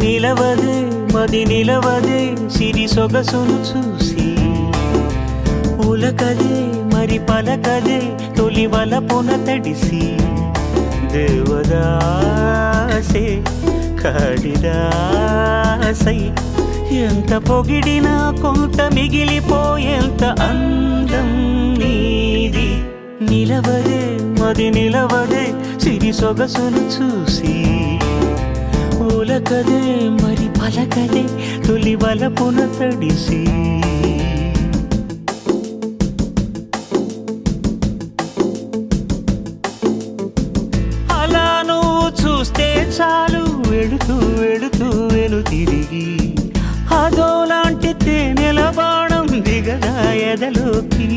నిలవదే మది నిలవదే సిరి సొగసును చూసి ఉలకదే మరి పలకదే తొలి వలపున తడిసి దేవదాసే కాడిదాసై ఎంత పొగిడినా కొంత మిగిలిపోయేంత అందం నీది నిలవదే మది నిలవదే సిరి సొగసును చూసి ఉలకదే మరి పలకదే తొలి వలపున తడిసి అలా నువ్వు చూస్తే చాలు వెళుతూ వెళుతూ వెను తిరిగి అదోలాంటి తేనెల బాణం దిగదా ఎదలోకి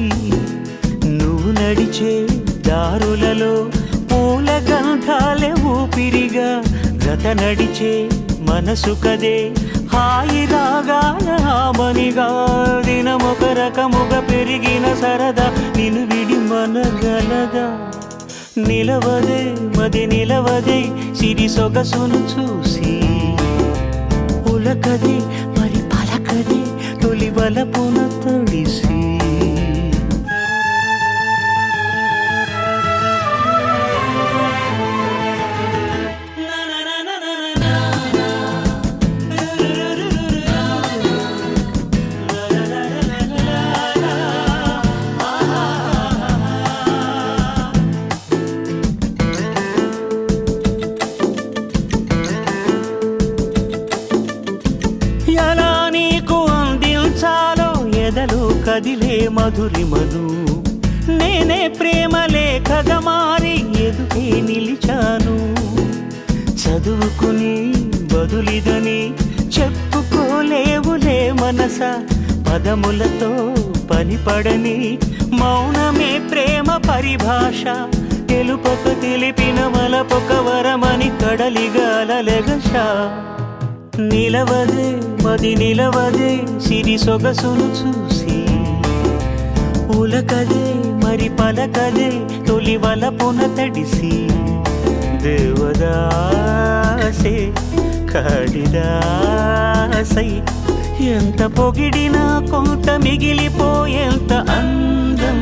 నువ్వు నడిచే దారులలో పూల గంధాలే ఊపిరిగా గత నడిచే మనసు కదే హాయి రాగాల ఆమనిగా దినమొక రకముగా పెరిగిన సరదా నిన్ను విడి మనగలదా నిలవదే మది నిలవదే సిరి సొగసును చూసి ఉలకదే మరి పలకదే తొలి వలపున తడిసి ఎలా నీకు అందించాలో ఎదలో కదిలే మధురిమను నేనే ప్రేమ లేఖగా మారి ఎదుటే నిలిచాను చదువుకుని బదులిదని చెప్పుకోలేవులే మనస పదములతో పనిపడని మౌనమే ప్రేమ పరిభాష తెలుపక తెలిపిన మలపొక వరమని కడలిగాలెగష నిలవదే మది నిలవదే సిరి సొగసును చూసి ఉలకదే మరి పలకదే తొలి వలపున తడిసి దేవదాసే కాడిదాసై ఎంత పొగిడినా కొంత మిగిలిపోయేంత అందం